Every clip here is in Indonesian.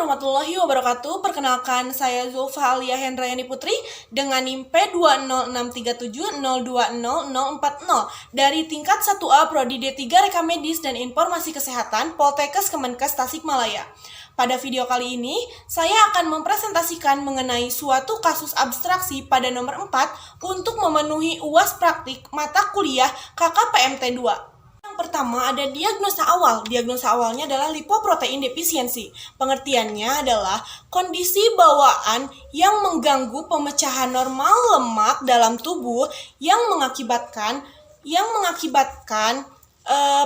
warahmatullahi wabarakatuh. Perkenalkan, saya Zulfa Alia Hendrayani Putri dengan NIM P20637020040 dari tingkat 1A Prodi D3 Rekam Medis dan Informasi Kesehatan Poltekkes Kemenkes Tasikmalaya. Pada video kali ini, saya akan mempresentasikan mengenai suatu kasus abstraksi pada nomor 4 untuk memenuhi UAS praktik mata kuliah KKPMT 2. Pertama ada diagnosa awal. Diagnosa awalnya adalah lipoprotein defisiensi. Pengertiannya adalah kondisi bawaan yang mengganggu pemecahan normal lemak dalam tubuh yang mengakibatkan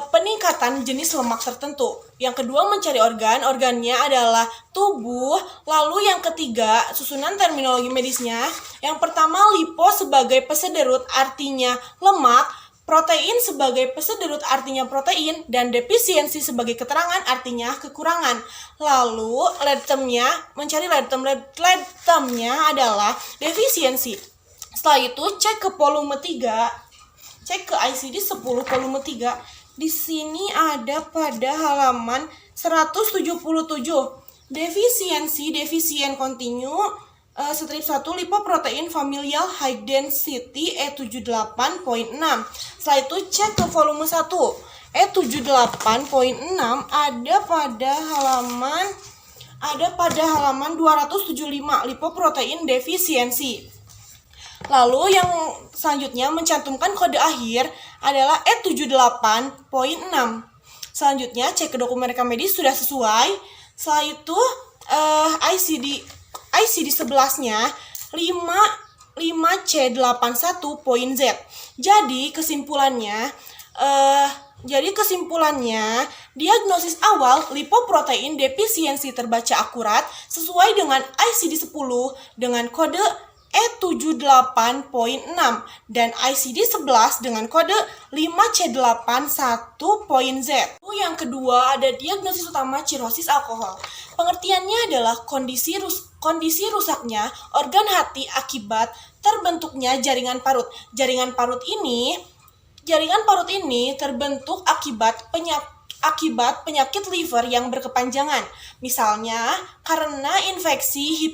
peningkatan jenis lemak tertentu. Yang kedua mencari organnya adalah tubuh. Lalu yang ketiga susunan terminologi medisnya. Yang pertama lipo sebagai pesederut artinya lemak, protein sebagai pesederut artinya protein, dan defisiensi sebagai keterangan artinya kekurangan. Lalu mencari lead termnya adalah defisiensi. Setelah itu cek ke volume 3, cek ke ICD 10 volume 3. Di sini ada pada halaman 177. Defisien kontinu strip 1 lipoprotein familial high density E78.6. Setelah itu cek ke volume 1. E78.6 ada pada halaman 275 lipoprotein defisiensi. Lalu yang selanjutnya mencantumkan kode akhir adalah E78.6. Selanjutnya cek ke dokumen rekam medis sudah sesuai. Setelah itu ICD 11-nya 5C81.Z. Jadi kesimpulannya diagnosis awal lipoprotein defisiensi terbaca akurat sesuai dengan ICD 10 dengan kode E78.6 dan ICD 11 dengan kode 5C81.Z. Yang kedua ada diagnosis utama cirrosis alkohol. Pengertiannya adalah kondisi rusaknya organ hati akibat terbentuknya jaringan parut. Jaringan parut ini terbentuk akibat penyakit liver yang berkepanjangan. Misalnya karena infeksi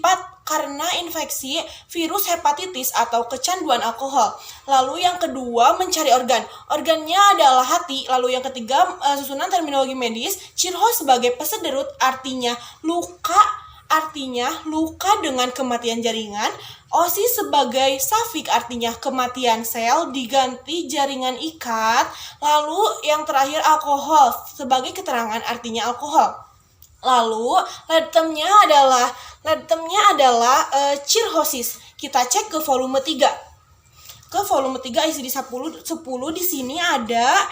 virus hepatitis atau kecanduan alkohol. Lalu yang kedua mencari organnya adalah hati. Lalu yang ketiga susunan terminologi medis, cirrhosis sebagai pesederut artinya luka dengan kematian jaringan. Osis sebagai safik artinya kematian sel diganti jaringan ikat. Lalu yang terakhir alkohol sebagai keterangan artinya alkohol. Lalu lead termnya adalah cirrhosis. Kita cek ke volume 3. Ke volume 3 ICD 10 di sini ada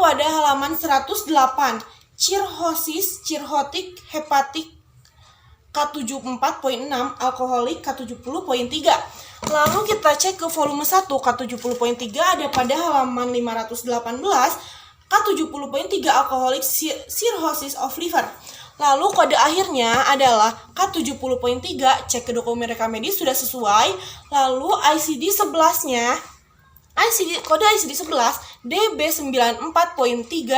pada halaman 108. Cirrhotic hepatic K74.6, alkoholik K70.3. Lalu kita cek ke volume 1, K70.3 ada pada halaman 518, K70.3 alkoholik cirrhosis of liver. Lalu kode akhirnya adalah K70.3, cek ke dokumen rekam medis sudah sesuai. Lalu ICD 11-nya kode ICD 11 DB94.3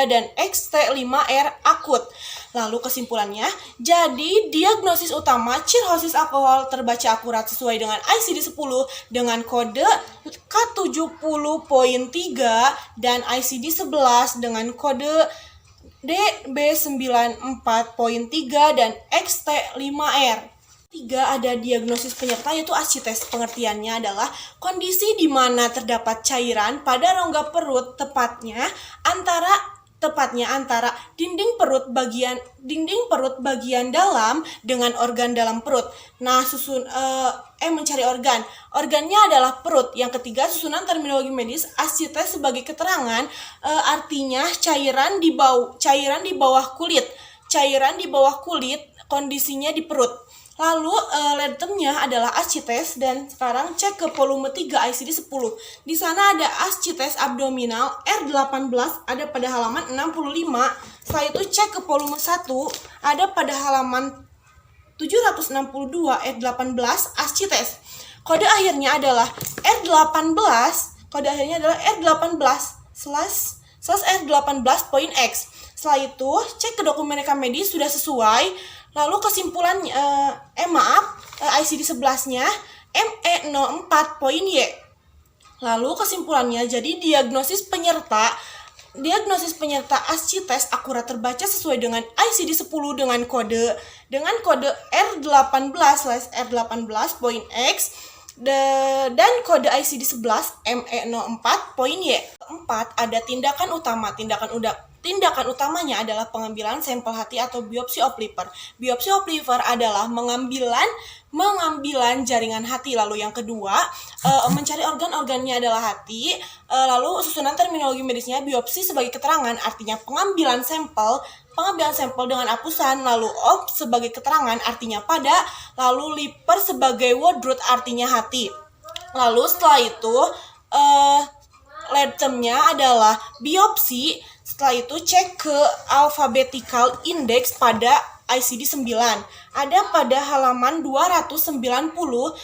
dan XT5R akut. Lalu kesimpulannya, jadi diagnosis utama cirrhosis alkohol terbaca akurat sesuai dengan ICD 10 dengan kode K70.3 dan ICD 11 dengan kode DB94.3 dan XT5R. 3 ada diagnosis penyerta yaitu ascites. Pengertiannya adalah kondisi di mana terdapat cairan pada rongga perut tepatnya antara dinding perut bagian dalam dengan organ dalam perut. Nah, mencari organnya adalah perut. Yang ketiga susunan terminologi medis, ascites sebagai keterangan artinya cairan di bawah kulit kondisinya di perut. Lalu lead termnya adalah ascites. Dan sekarang cek ke volume 3 ICD 10. Di sana ada ascites abdominal R18 ada pada halaman 65. Setelah itu cek ke volume 1 ada pada halaman 762 R18 ascites. Kode akhirnya adalah R18 R18/R18.X. Setelah itu, cek ke dokumen rekam medis sudah sesuai. Lalu kesimpulannya, ICD 11-nya ME04.Y. Lalu kesimpulannya, jadi diagnosis penyerta ascites akurat terbaca sesuai dengan ICD 10 dengan kode R18/R18.X dan kode ICD 11 ME04.Y. Keempat, ada tindakan utama. Tindakan utamanya adalah pengambilan sampel hati atau biopsi of liver. Biopsi of liver adalah mengambilan jaringan hati. Lalu yang kedua, mencari organ-organnya adalah hati. Lalu susunan terminologi medisnya, biopsi sebagai keterangan, artinya pengambilan sampel dengan apusan. Lalu op sebagai keterangan, artinya pada. Lalu liver sebagai word root, artinya hati. Lalu setelah itu lab termnya adalah biopsi. Setelah itu cek ke alphabetical index pada ICD 9. Ada pada halaman 290,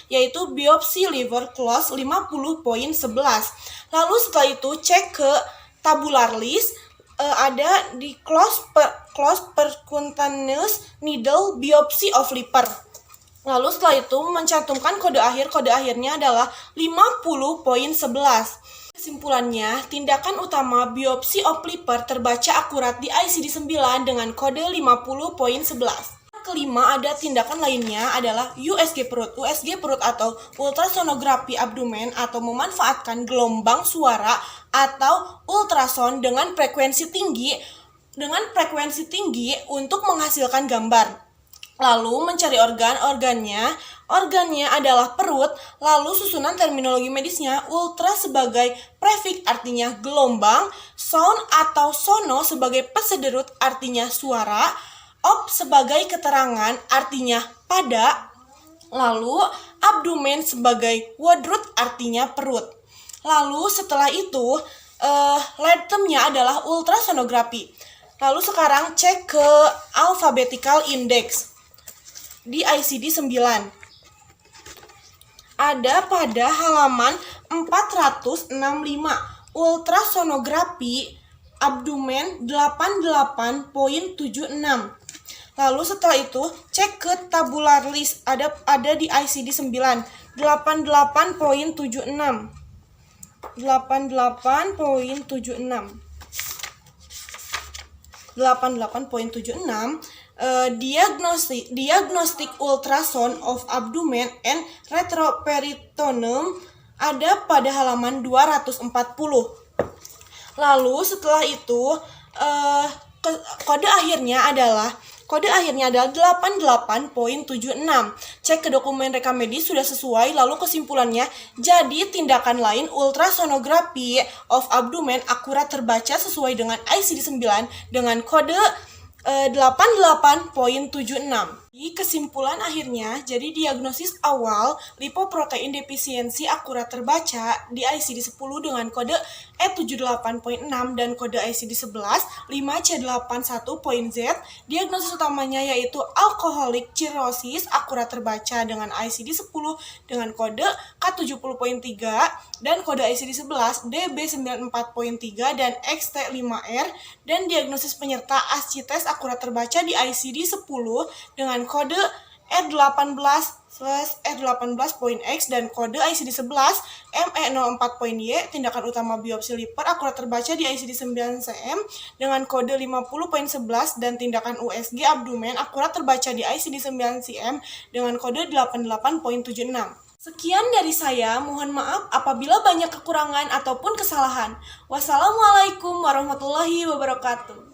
yaitu biopsi liver clause 50.11. Lalu setelah itu cek ke tabular list, ada di close percutaneous needle biopsi of liver. Lalu setelah itu mencantumkan kode akhirnya adalah 50.11. Kesimpulannya, tindakan utama biopsi of liver terbaca akurat di ICD 9 dengan kode 50.11. Kelima, ada tindakan lainnya adalah USG perut. USG perut atau ultrasonografi abdomen atau memanfaatkan gelombang suara atau ultrasound dengan frekuensi tinggi untuk menghasilkan gambar. Lalu mencari organnya adalah perut. Lalu susunan terminologi medisnya, ultra sebagai prefix artinya gelombang, sound atau sono sebagai pesederut artinya suara, op sebagai keterangan artinya pada, lalu abdomen sebagai word root artinya perut. Lalu setelah itu lab termnya adalah ultrasonografi. Lalu sekarang cek ke alphabetical index di ICD 9. Ada pada halaman 465, ultrasonografi abdomen 88.76. Lalu setelah itu cek ke tabular list, ada di ICD 9 88.76. 88.76 diagnostic ultrasound of abdomen and retroperitoneum ada pada halaman 240. Lalu setelah itu kode akhirnya adalah 88.76. Cek ke dokumen rekam medis sudah sesuai. Lalu kesimpulannya, jadi tindakan lain ultrasonografi of abdomen akurat terbaca sesuai dengan ICD 9 dengan kode 88.76. Di kesimpulan akhirnya, jadi diagnosis awal lipoprotein defisiensi akurat terbaca di ICD 10 dengan kode E78.6 dan kode ICD 11 5C81.Z. Diagnosis utamanya yaitu alkoholik cirrhosis akurat terbaca dengan ICD 10 dengan kode K70.3 dan kode ICD 11 DB94.3 dan XT5R, dan diagnosis penyerta ascites akurat terbaca di ICD 10 dengan kode R18/R18.X dan kode ICD 11 ME04.Y. Tindakan utama biopsi liver akurat terbaca di ICD 9CM dengan kode 50.11 dan tindakan USG abdomen akurat terbaca di ICD 9CM dengan kode 88.76. Sekian dari saya, mohon maaf apabila banyak kekurangan ataupun kesalahan. Wassalamualaikum warahmatullahi wabarakatuh.